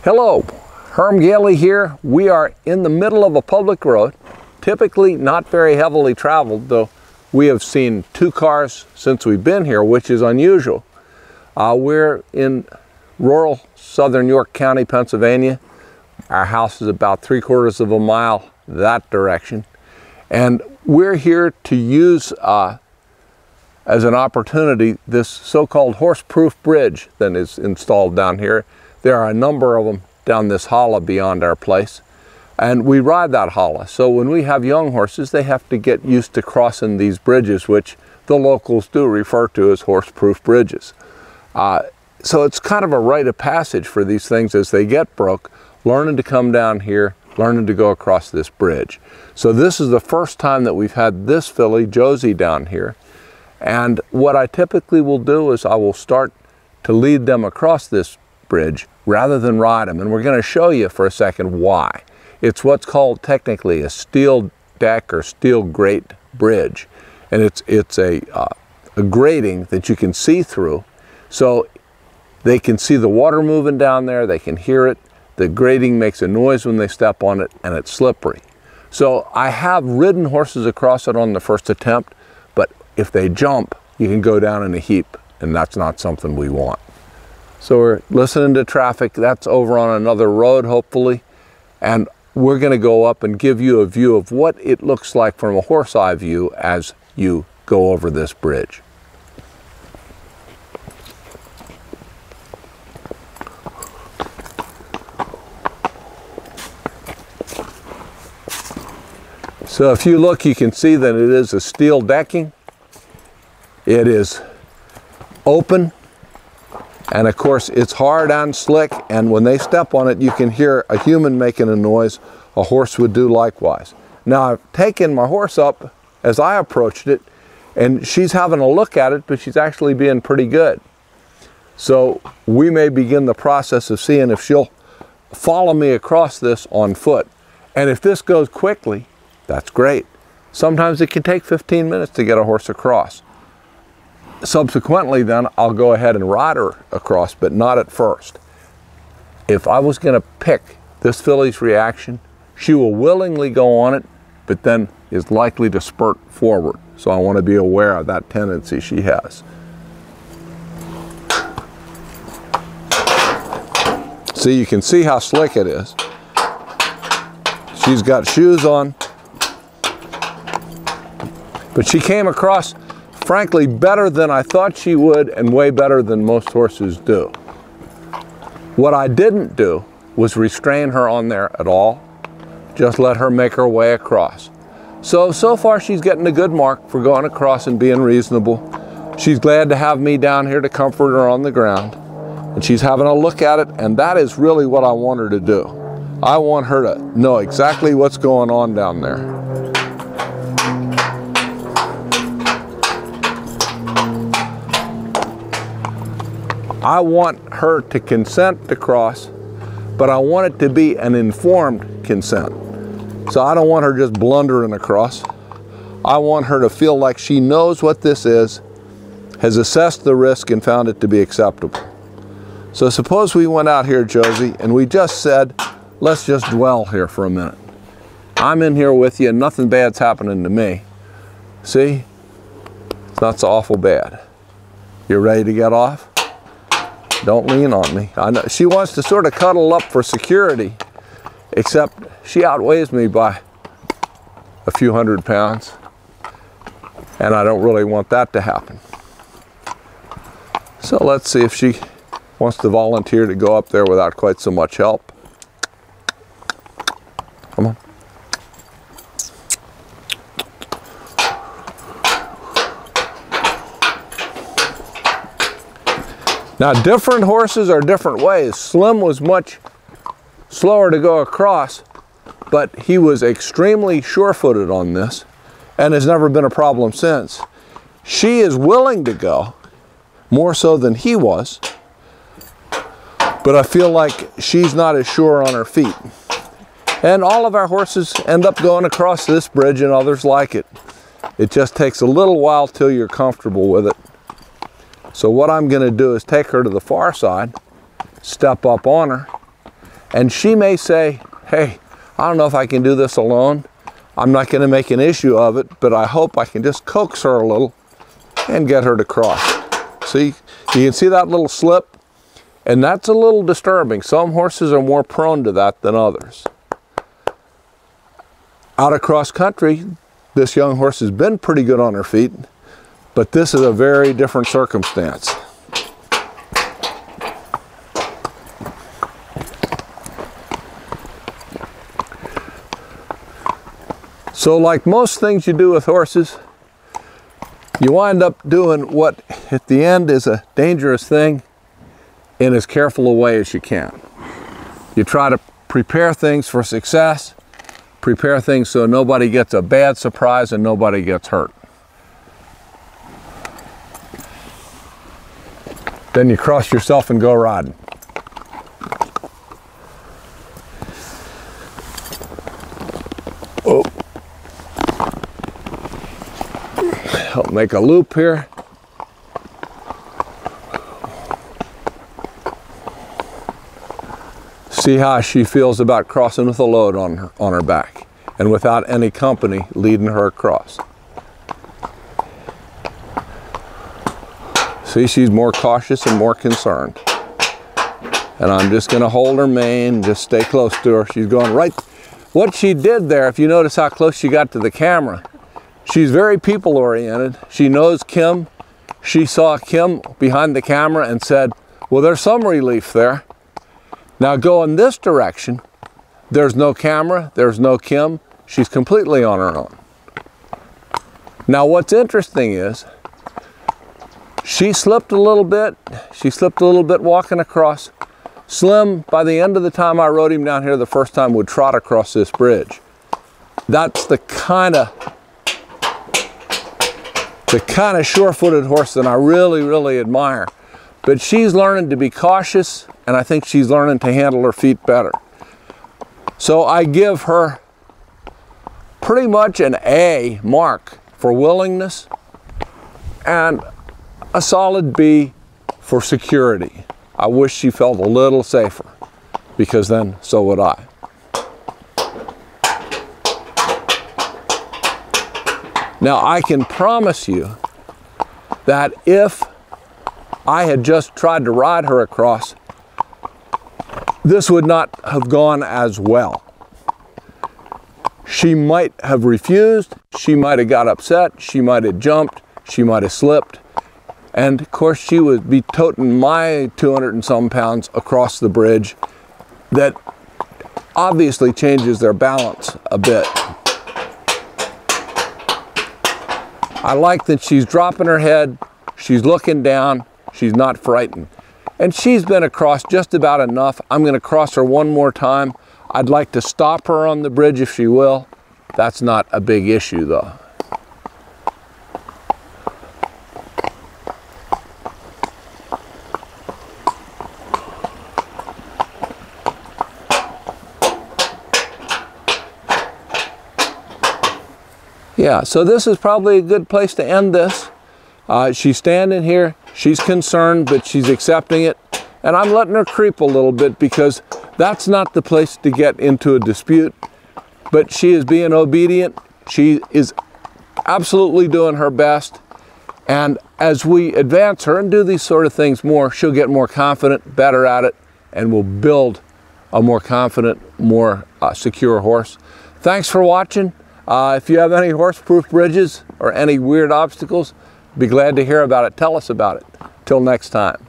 Hello, Herm Gailey here. We are in the middle of a public road, typically not very heavily traveled, though we have seen 2 cars since we've been here, which is unusual. We're in rural southern York County, Pennsylvania. Our house is about 3/4 of a mile that direction. And we're here to use as an opportunity this so-called horse-proof bridge that is installed down here. There are a number of them down this hollow beyond our place, and we ride that hollow. So when we have young horses, they have to get used to crossing these bridges, which the locals do refer to as horse-proof bridges. So it's kind of a rite of passage for these things as they get broke, learning to come down here, learning to go across this bridge. So this is the first time that we've had this filly, Josie, down here. And what I typically will do is I will start to lead them across this bridge rather than ride them. And we're going to show you for a second why. It's what's called technically a steel deck or steel grate bridge. And it's a grating that you can see through. So they can see the water moving down there, they can hear it. The grating makes a noise when they step on it, and it's slippery. So I have ridden horses across it on the first attempt, but if they jump, you can go down in a heap, and that's not something we want. So we're listening to traffic. That's over on another road, hopefully. And we're going to go up and give you a view of what it looks like from a horse eye view as you go over this bridge. So if you look, you can see that it is a steel decking. It is open. And of course, it's hard and slick, and when they step on it, you can hear a human making a noise. A horse would do likewise. Now, I've taken my horse up as I approached it, and she's having a look at it, but she's actually being pretty good. So we may begin the process of seeing if she'll follow me across this on foot. And if this goes quickly, that's great. Sometimes it can take 15 minutes to get a horse across. Subsequently then, I'll go ahead and ride her across, but not at first. If I was going to pick this filly's reaction, she will willingly go on it, but then is likely to spurt forward. So I want to be aware of that tendency she has. See, you can see how slick it is. She's got shoes on, but she came across frankly better than I thought she would, and way better than most horses do. What I didn't do was restrain her on there at all. Just let her make her way across. So far she's getting a good mark for going across and being reasonable. She's glad to have me down here to comfort her on the ground. And she's having a look at it, and that is really what I want her to do. I want her to know exactly what's going on down there. I want her to consent to cross, but I want it to be an informed consent. So I don't want her just blundering across. I want her to feel like she knows what this is, has assessed the risk, and found it to be acceptable. So suppose we went out here, Josie, and we just said, let's just dwell here for a minute. I'm in here with you, and nothing bad's happening to me. See? It's not so awful bad. You ready to get off? Don't lean on me. I know she wants to sort of cuddle up for security, except she outweighs me by a few hundred pounds, and I don't really want that to happen. So let's see if she wants to volunteer to go up there without quite so much help. Come on. Now, different horses are different ways. Slim was much slower to go across, but he was extremely sure-footed on this and has never been a problem since. She is willing to go, more so than he was, but I feel like she's not as sure on her feet. And all of our horses end up going across this bridge, and others like it. It just takes a little while till you're comfortable with it. So what I'm going to do is take her to the far side, step up on her, And she may say, hey, I don't know if I can do this alone. I'm not going to make an issue of it, but I hope I can just coax her a little and get her to cross. See, you can see that little slip? And that's a little disturbing. Some horses are more prone to that than others. Out across country, this young horse has been pretty good on her feet, but this is a very different circumstance. So like most things you do with horses, you wind up doing what at the end is a dangerous thing in as careful a way as you can. You try to prepare things for success, prepare things so nobody gets a bad surprise and nobody gets hurt. Then you cross yourself and go riding. Oh. I'll make a loop here. See how she feels about crossing with a load on her back and without any company leading her across. See, she's more cautious and more concerned. And I'm just going to hold her mane, just stay close to her. She's going right. What she did there, if you notice how close she got to the camera, she's very people oriented. She knows Kim. She saw Kim behind the camera and said, well, there's some relief there. Now go in this direction. There's no camera, there's no Kim. She's completely on her own. Now what's interesting is, she slipped a little bit. She slipped a little bit walking across. Slim, by the end of the time I rode him down here the first time, would trot across this bridge. That's the kind of sure-footed horse that I really, really admire. But she's learning to be cautious, and I think she's learning to handle her feet better. So I give her pretty much an A mark for willingness and a solid B for security. I wish she felt a little safer, because then so would I. Now I can promise you that if I had just tried to ride her across, this would not have gone as well. She might have refused, she might have got upset, she might have jumped, she might have slipped, and of course she would be toting my 200 and some pounds across the bridge. That obviously changes their balance a bit. I like that she's dropping her head, she's looking down, she's not frightened. And she's been across just about enough. I'm going to cross her one more time. I'd like to stop her on the bridge if she will. That's not a big issue though. Yeah, so this is probably a good place to end this. She's standing here, she's concerned, but she's accepting it. And I'm letting her creep a little bit because that's not the place to get into a dispute. But she is being obedient. She is absolutely doing her best. And as we advance her and do these sort of things more, she'll get more confident, better at it, and we'll build a more confident, more secure horse. Thanks for watching. If you have any horse-proof bridges or any weird obstacles, be glad to hear about it. Tell us about it. Till next time.